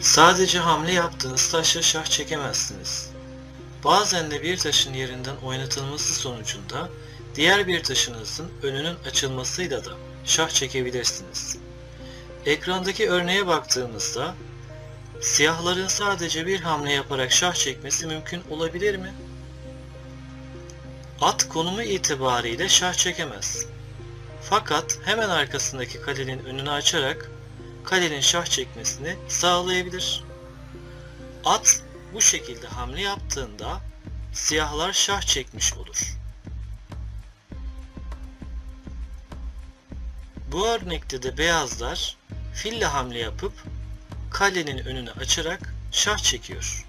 Sadece hamle yaptığınız taşla şah çekemezsiniz. Bazen de bir taşın yerinden oynatılması sonucunda diğer bir taşınızın önünün açılmasıyla da şah çekebilirsiniz. Ekrandaki örneğe baktığımızda siyahların sadece bir hamle yaparak şah çekmesi mümkün olabilir mi? At konumu itibariyle şah çekemez. Fakat hemen arkasındaki kalenin önünü açarak kalenin şah çekmesini sağlayabilir. At bu şekilde hamle yaptığında siyahlar şah çekmiş olur. Bu örnekte de beyazlar fille hamle yapıp kalenin önünü açarak şah çekiyor.